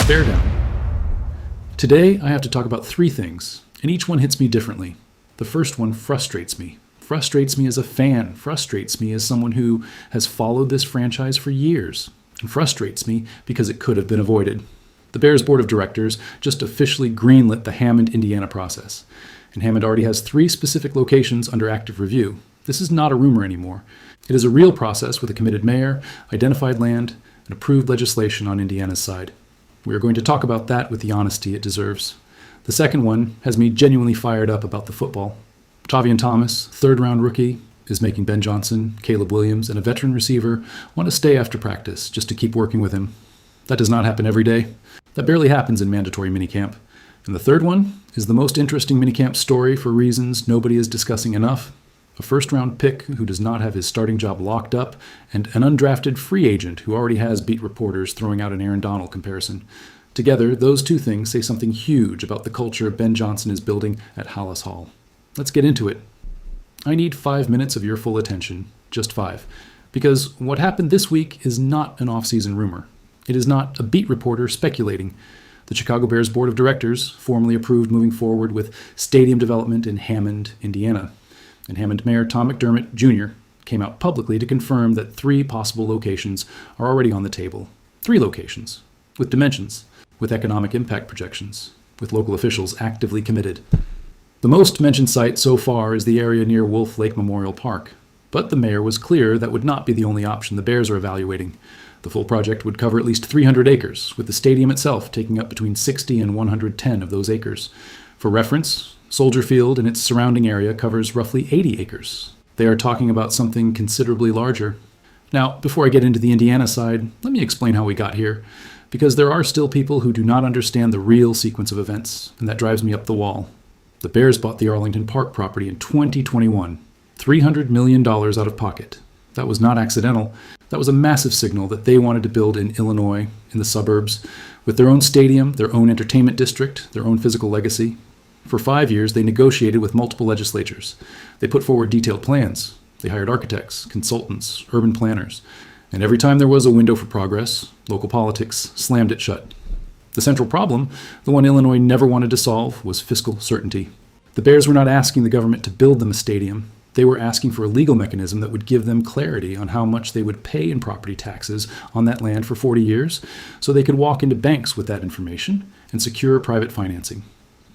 Bear down. Today, I have to talk about three things, and each one hits me differently. The first one frustrates me. Frustrates me as a fan, frustrates me as someone who has followed this franchise for years, and frustrates me because it could have been avoided. The Bears Board of Directors just officially greenlit the Hammond, Indiana process, and Hammond already has 3 specific locations under active review. This is not a rumor anymore. It is a real process with a committed mayor, identified land, and approved legislation on Indiana's side. We are going to talk about that with the honesty it deserves. The second one has me genuinely fired up about the football. Tavian Thomas, third-round rookie, is making Ben Johnson, Caleb Williams, and a veteran receiver want to stay after practice just to keep working with him. That does not happen every day. That barely happens in mandatory minicamp. And the third one is the most interesting minicamp story for reasons nobody is discussing enough. A first-round pick who does not have his starting job locked up, and an undrafted free agent who already has beat reporters throwing out an Aaron Donald comparison. Together, those two things say something huge about the culture Ben Johnson is building at Hallis Hall. Let's get into it. I need 5 minutes of your full attention, just 5, because what happened this week is not an off-season rumor. It is not a beat reporter speculating. The Chicago Bears Board of Directors formally approved moving forward with stadium development in Hammond, Indiana. And Hammond Mayor Tom McDermott, Jr. came out publicly to confirm that 3 possible locations are already on the table. 3 locations, with dimensions, with economic impact projections, with local officials actively committed. The most mentioned site so far is the area near Wolf Lake Memorial Park, but the mayor was clear that would not be the only option the Bears are evaluating. The full project would cover at least 300 acres, with the stadium itself taking up between 60 and 110 of those acres. For reference, Soldier Field and its surrounding area covers roughly 80 acres. They are talking about something considerably larger. Now, before I get into the Indiana side, let me explain how we got here, because there are still people who do not understand the real sequence of events, and that drives me up the wall. The Bears bought the Arlington Park property in 2021, $300 million out of pocket. That was not accidental. That was a massive signal that they wanted to build in Illinois, in the suburbs, with their own stadium, their own entertainment district, their own physical legacy. For 5 years, they negotiated with multiple legislatures. They put forward detailed plans. They hired architects, consultants, urban planners. And every time there was a window for progress, local politics slammed it shut. The central problem, the one Illinois never wanted to solve, was fiscal certainty. The Bears were not asking the government to build them a stadium. They were asking for a legal mechanism that would give them clarity on how much they would pay in property taxes on that land for 40 years, so they could walk into banks with that information and secure private financing.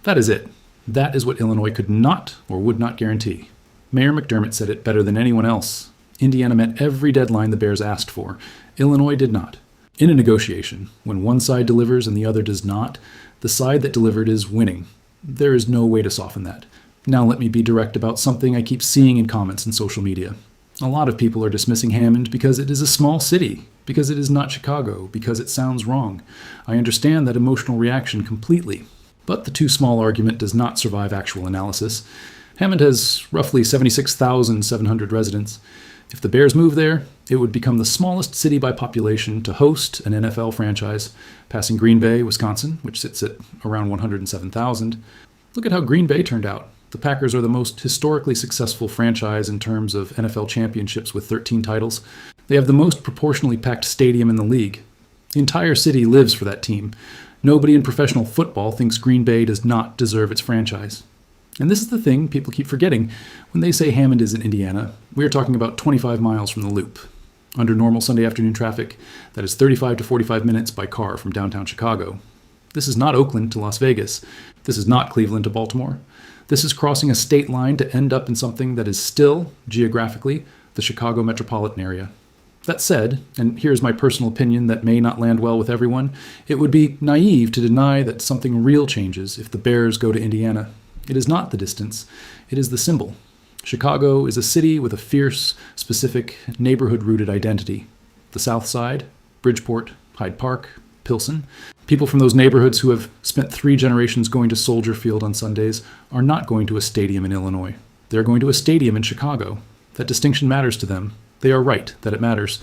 That is it. That is what Illinois could not or would not guarantee. Mayor McDermott said it better than anyone else. Indiana met every deadline the Bears asked for. Illinois did not. In a negotiation, when one side delivers and the other does not, the side that delivered is winning. There is no way to soften that. Now let me be direct about something I keep seeing in comments and social media. A lot of people are dismissing Hammond because it is a small city, because it is not Chicago, because it sounds wrong. I understand that emotional reaction completely. But the too small argument does not survive actual analysis. Hammond has roughly 76,700 residents. If the Bears move there, it would become the smallest city by population to host an NFL franchise, passing Green Bay, Wisconsin, which sits at around 107,000. Look at how Green Bay turned out. The Packers are the most historically successful franchise in terms of NFL championships with 13 titles. They have the most proportionally packed stadium in the league. The entire city lives for that team. Nobody in professional football thinks Green Bay does not deserve its franchise. And this is the thing people keep forgetting. When they say Hammond is in Indiana, we are talking about 25 miles from the Loop. Under normal Sunday afternoon traffic, that is 35 to 45 minutes by car from downtown Chicago. This is not Oakland to Las Vegas. This is not Cleveland to Baltimore. This is crossing a state line to end up in something that is still, geographically, the Chicago metropolitan area. That said, and here's my personal opinion that may not land well with everyone, it would be naive to deny that something real changes if the Bears go to Indiana. It is not the distance, it is the symbol. Chicago is a city with a fierce, specific, neighborhood-rooted identity. The South Side, Bridgeport, Hyde Park, Pilsen. People from those neighborhoods who have spent 3 generations going to Soldier Field on Sundays are not going to a stadium in Illinois. They're going to a stadium in Chicago. That distinction matters to them. They are right that it matters.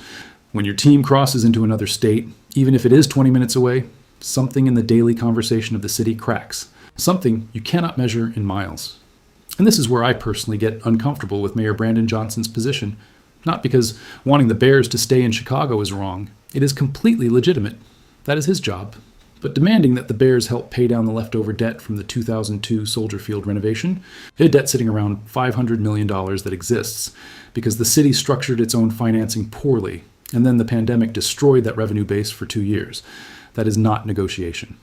When your team crosses into another state, even if it is 20 minutes away, something in the daily conversation of the city cracks. Something you cannot measure in miles. And this is where I personally get uncomfortable with Mayor Brandon Johnson's position. Not because wanting the Bears to stay in Chicago is wrong. It is completely legitimate. That is his job. but demanding that the Bears help pay down the leftover debt from the 2002 Soldier Field renovation, a debt sitting around $500 million that exists because the city structured its own financing poorly, and then the pandemic destroyed that revenue base for 2 years. That is not negotiation.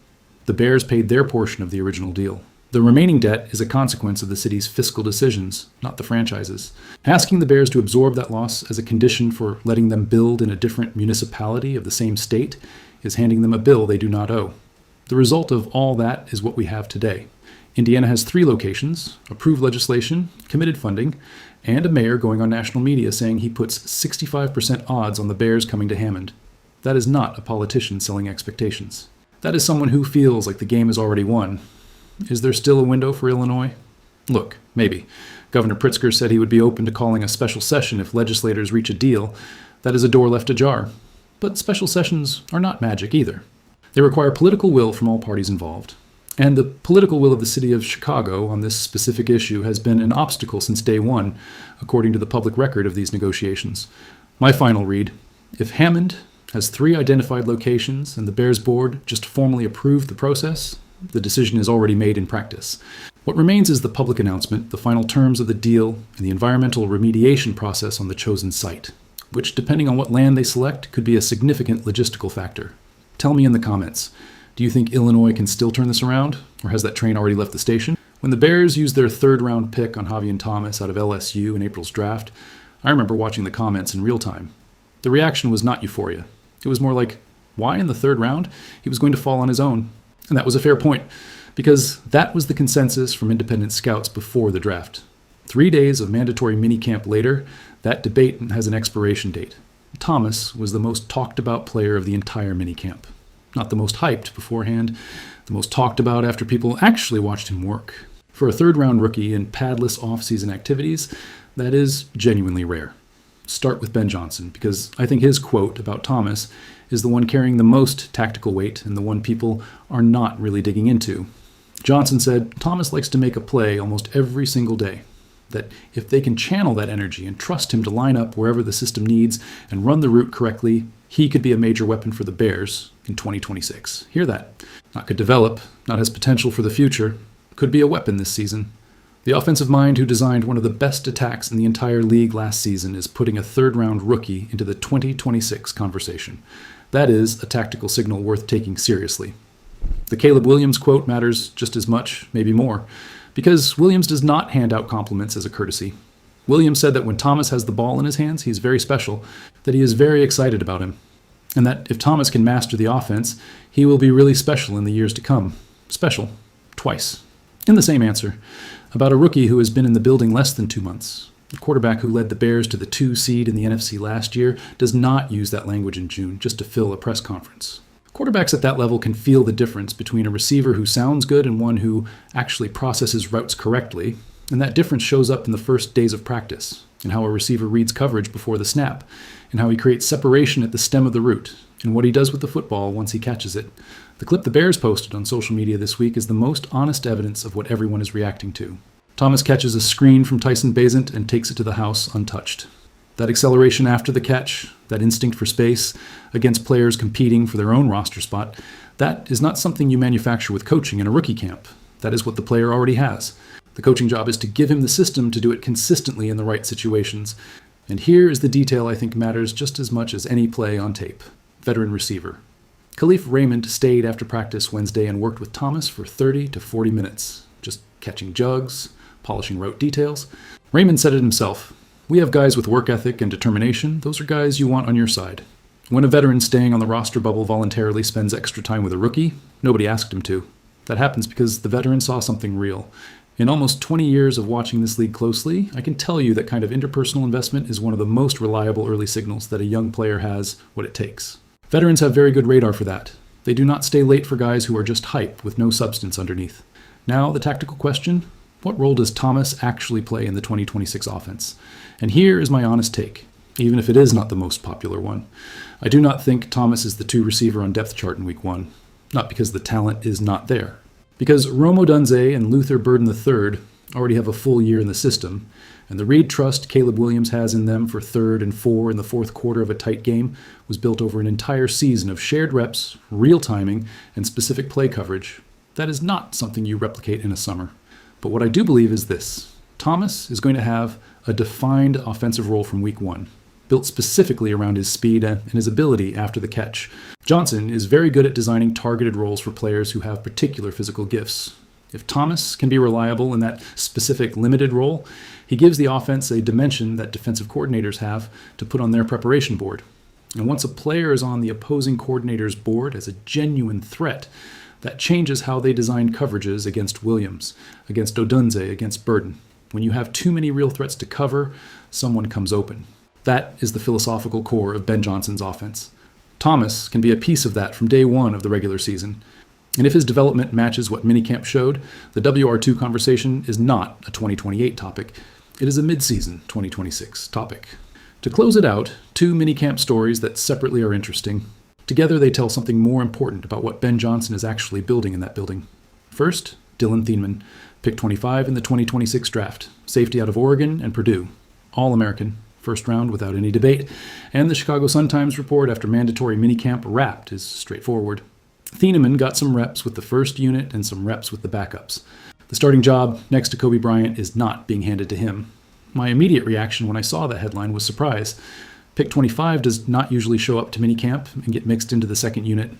The Bears paid their portion of the original deal. The remaining debt is a consequence of the city's fiscal decisions, not the franchise's. Asking the Bears to absorb that loss as a condition for letting them build in a different municipality of the same state is handing them a bill they do not owe. The result of all that is what we have today. Indiana has 3 locations, approved legislation, committed funding, and a mayor going on national media saying he puts 65% odds on the Bears coming to Hammond. That is not a politician selling expectations. That is someone who feels like the game is already won. Is there still a window for Illinois? Look, maybe. Governor Pritzker said he would be open to calling a special session if legislators reach a deal. That is a door left ajar. But special sessions are not magic either. They require political will from all parties involved. And the political will of the city of Chicago on this specific issue has been an obstacle since day one, according to the public record of these negotiations. My final read: if Hammond has 3 identified locations and the Bears board just formally approved the process, the decision is already made in practice. What remains is the public announcement, the final terms of the deal, and the environmental remediation process on the chosen site, which, depending on what land they select, could be a significant logistical factor. Tell me in the comments, do you think Illinois can still turn this around, or has that train already left the station? When the Bears used their 3rd-round pick on Javier Thomas out of LSU in April's draft, I remember watching the comments in real time. The reaction was not euphoria. It was more like, why in the 3rd round? He was going to fall on his own. And that was a fair point, because that was the consensus from independent scouts before the draft. 3 days of mandatory minicamp later, that debate has an expiration date. Thomas was the most talked about player of the entire minicamp. Not the most hyped beforehand, the most talked about after people actually watched him work. For a 3rd-round rookie in padless off-season activities, that is genuinely rare. Start with Ben Johnson, because I think his quote about Thomas is the one carrying the most tactical weight and the one people are not really digging into. Johnson said, Thomas likes to make a play almost every single day. That if they can channel that energy and trust him to line up wherever the system needs and run the route correctly, he could be a major weapon for the Bears in 2026. Hear that? Not could develop, not has potential for the future, could be a weapon this season. The offensive mind who designed one of the best attacks in the entire league last season is putting a 3rd-round rookie into the 2026 conversation. That is a tactical signal worth taking seriously. The Caleb Williams quote matters just as much, maybe more, because Williams does not hand out compliments as a courtesy. Williams said that when Thomas has the ball in his hands, he's very special, that he is very excited about him, and that if Thomas can master the offense, he will be really special in the years to come. Special. Twice. In the same answer. About a rookie who has been in the building less than 2 months. The quarterback who led the Bears to the 2 seed in the NFC last year does not use that language in June just to fill a press conference. Quarterbacks at that level can feel the difference between a receiver who sounds good and one who actually processes routes correctly, and that difference shows up in the first days of practice, in how a receiver reads coverage before the snap, in how he creates separation at the stem of the route, and what he does with the football once he catches it. The clip the Bears posted on social media this week is the most honest evidence of what everyone is reacting to. Thomas catches a screen from Tyson Bazant and takes it to the house untouched. That acceleration after the catch, that instinct for space, against players competing for their own roster spot, that is not something you manufacture with coaching in a rookie camp. That is what the player already has. The coaching job is to give him the system to do it consistently in the right situations. And here is the detail I think matters just as much as any play on tape. Veteran receiver. Khalif Raymond stayed after practice Wednesday and worked with Thomas for 30 to 40 minutes, just catching jugs, polishing route details. Raymond said it himself. We have guys with work ethic and determination. Those are guys you want on your side. When a veteran staying on the roster bubble voluntarily spends extra time with a rookie, nobody asked him to. That happens because the veteran saw something real. In almost 20 years of watching this league closely, I can tell you that kind of interpersonal investment is one of the most reliable early signals that a young player has what it takes. Veterans have very good radar for that. They do not stay late for guys who are just hype with no substance underneath. Now, the tactical question: what role does Thomas actually play in the 2026 offense? And here is my honest take, even if it is not the most popular one. I do not think Thomas is the 2 receiver on depth chart in week 1. Not because the talent is not there. Because Rome Odunze and Luther Burden III already have a full year in the system, and the read trust Caleb Williams has in them for third and 4 in the fourth quarter of a tight game was built over an entire season of shared reps, real timing, and specific play coverage. That is not something you replicate in a summer. But what I do believe is this. Thomas is going to have a defined offensive role from week 1, built specifically around his speed and his ability after the catch. Johnson is very good at designing targeted roles for players who have particular physical gifts. If Thomas can be reliable in that specific limited role, he gives the offense a dimension that defensive coordinators have to put on their preparation board. And once a player is on the opposing coordinator's board as a genuine threat, that changes how they design coverages against Williams, against Odunze, against Burden. When you have too many real threats to cover, someone comes open. That is the philosophical core of Ben Johnson's offense. Thomas can be a piece of that from day 1 of the regular season. And if his development matches what minicamp showed, the WR2 conversation is not a 2028 topic. It is a mid-season 2026 topic. To close it out, 2 minicamp stories that separately are interesting. Together they tell something more important about what Ben Johnson is actually building in that building. First, Dylan Thieneman, pick 25 in the 2026 draft, safety out of Oregon and Purdue. All-American, first round without any debate, and the Chicago Sun-Times report after mandatory minicamp wrapped is straightforward. Thieneman got some reps with the first unit and some reps with the backups. The starting job next to Kobe Bryant is not being handed to him. My immediate reaction when I saw that headline was surprise. Pick 25 does not usually show up to minicamp and get mixed into the second unit.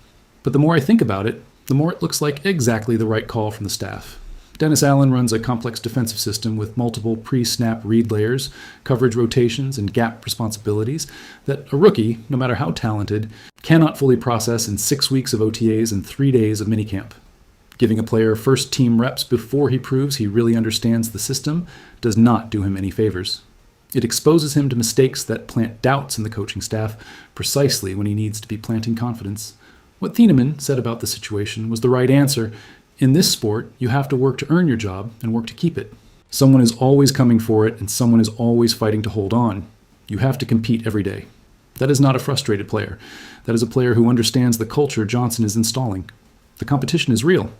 But the more I think about it, the more it looks like exactly the right call from the staff. Dennis Allen runs a complex defensive system with multiple pre-snap read layers, coverage rotations, and gap responsibilities that a rookie, no matter how talented, cannot fully process in 6 weeks of OTAs and 3 days of minicamp. Giving a player first-team reps before he proves he really understands the system does not do him any favors. It exposes him to mistakes that plant doubts in the coaching staff precisely when he needs to be planting confidence. What Thieneman said about the situation was the right answer. In this sport, you have to work to earn your job and work to keep it. Someone is always coming for it, and someone is always fighting to hold on. You have to compete every day. That is not a frustrated player. That is a player who understands the culture Johnson is installing. The competition is real.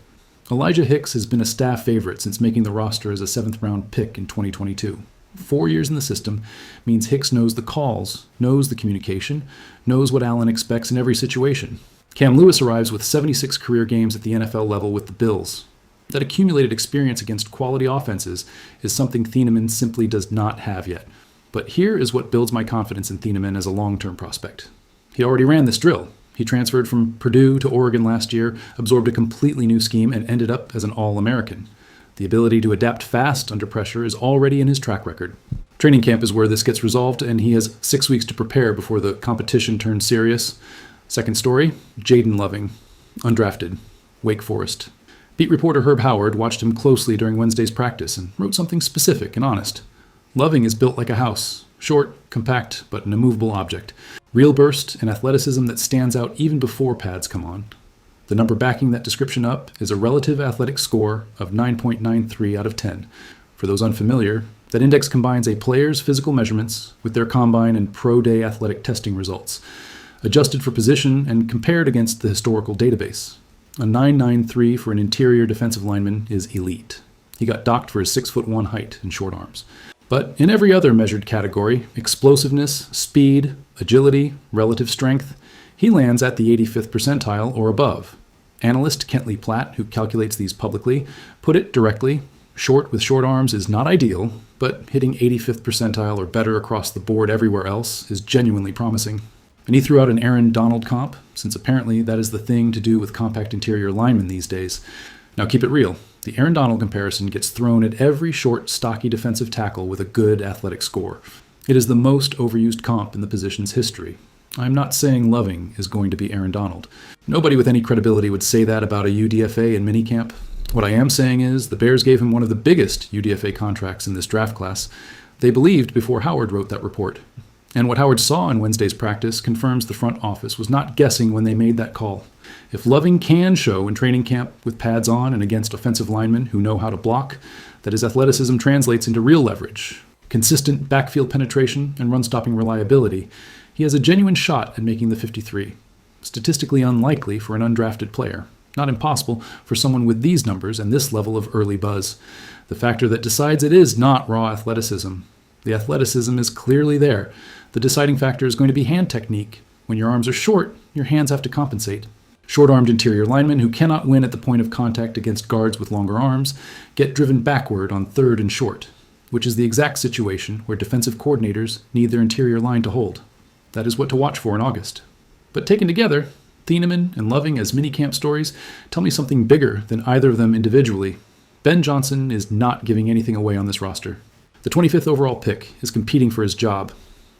Elijah Hicks has been a staff favorite since making the roster as a 7th-round pick in 2022. 4 years in the system means Hicks knows the calls, knows the communication, knows what Allen expects in every situation. Cam Lewis arrives with 76 career games at the NFL level with the Bills. That accumulated experience against quality offenses is something Thieneman simply does not have yet. But here is what builds my confidence in Thieneman as a long-term prospect. He already ran this drill. He transferred from Purdue to Oregon last year, absorbed a completely new scheme, and ended up as an All-American. The ability to adapt fast under pressure is already in his track record. Training camp is where this gets resolved, and he has 6 weeks to prepare before the competition turns serious. Second story, Jaden Loving, undrafted, Wake Forest. Beat reporter Herb Howard watched him closely during Wednesday's practice and wrote something specific and honest. Loving is built like a house, short, compact, but an immovable object. Real burst and athleticism that stands out even before pads come on. The number backing that description up is a relative athletic score of 9.93 out of 10. For those unfamiliar, that index combines a player's physical measurements with their combine and pro-day athletic testing results, adjusted for position and compared against the historical database. A 9.93 for an interior defensive lineman is elite. He got docked for his 6'1" height and short arms. But in every other measured category, explosiveness, speed, agility, relative strength, he lands at the 85th percentile or above. Analyst Kentley Platt, who calculates these publicly, put it directly: short with short arms is not ideal, but hitting 85th percentile or better across the board everywhere else is genuinely promising. And he threw out an Aaron Donald comp, since apparently that is the thing to do with compact interior linemen these days. Now keep it real. The Aaron Donald comparison gets thrown at every short, stocky defensive tackle with a good athletic score. It is the most overused comp in the position's history. I'm not saying Loving is going to be Aaron Donald. Nobody with any credibility would say that about a UDFA in minicamp. What I am saying is the Bears gave him one of the biggest UDFA contracts in this draft class. They believed before Howard wrote that report. And what Howard saw in Wednesday's practice confirms the front office was not guessing when they made that call. If Loving can show in training camp with pads on and against offensive linemen who know how to block, that his athleticism translates into real leverage, consistent backfield penetration, and run-stopping reliability, he has a genuine shot at making the 53. Statistically unlikely for an undrafted player. not impossible for someone with these numbers and this level of early buzz. The factor that decides it is not raw athleticism. The athleticism is clearly there. The deciding factor is going to be hand technique. When your arms are short, your hands have to compensate. Short-armed interior linemen who cannot win at the point of contact against guards with longer arms get driven backward on third and short, which is the exact situation where defensive coordinators need their interior line to hold. That is what to watch for in August. But taken together, Thieneman and Loving as minicamp stories tell me something bigger than either of them individually. Ben Johnson is not giving anything away on this roster. The 25th overall pick is competing for his job.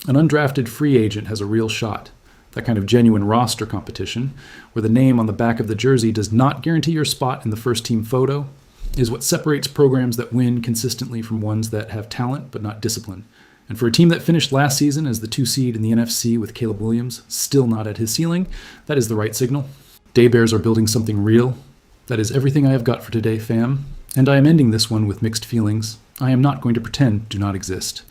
An undrafted free agent has a real shot. That kind of genuine roster competition, where the name on the back of the jersey does not guarantee your spot in the first-team photo, is what separates programs that win consistently from ones that have talent but not discipline. And for a team that finished last season as the 2 seed in the NFC with Caleb Williams still not at his ceiling, that is the right signal. Day Bears are building something real. That is everything I have got for today, fam. And I am ending this one with mixed feelings. I am not going to pretend do not exist.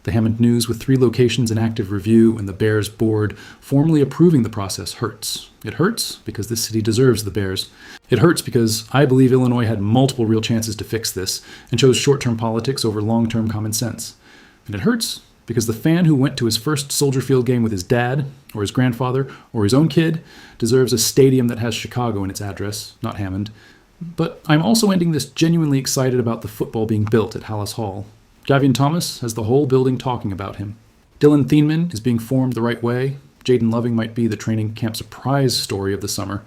The Hammond News with 3 locations in active review and the Bears board formally approving the process hurts. It hurts because this city deserves the Bears. It hurts because I believe Illinois had multiple real chances to fix this and chose short-term politics over long-term common sense. And it hurts because the fan who went to his first Soldier Field game with his dad, or his grandfather, or his own kid deserves a stadium that has Chicago in its address, not Hammond. But I'm also ending this genuinely excited about the football being built at Hallis Hall. Gavion Thomas has the whole building talking about him. Dylan Thieneman is being formed the right way. Jaden Loving might be the training camp surprise story of the summer.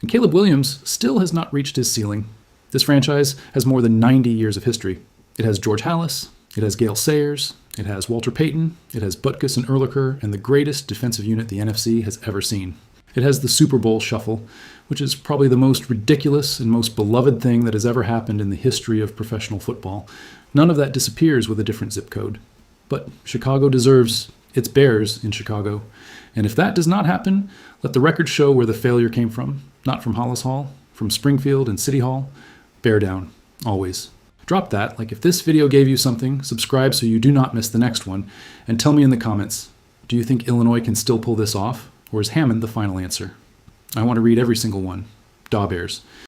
And Caleb Williams still has not reached his ceiling. This franchise has more than 90 years of history. It has George Halas, it has Gale Sayers, it has Walter Payton, it has Butkus and Ehrlicher, and the greatest defensive unit the NFC has ever seen. It has the Super Bowl shuffle, which is probably the most ridiculous and most beloved thing that has ever happened in the history of professional football. None of that disappears with a different zip code. But Chicago deserves its Bears in Chicago. And if that does not happen, let the record show where the failure came from. Not from Hallis Hall, from Springfield and City Hall. Bear down, always. Drop that, like if this video gave you something, subscribe so you do not miss the next one, and tell me in the comments, do you think Illinois can still pull this off, or is Hammond the final answer? I want to read every single one. Da Bears.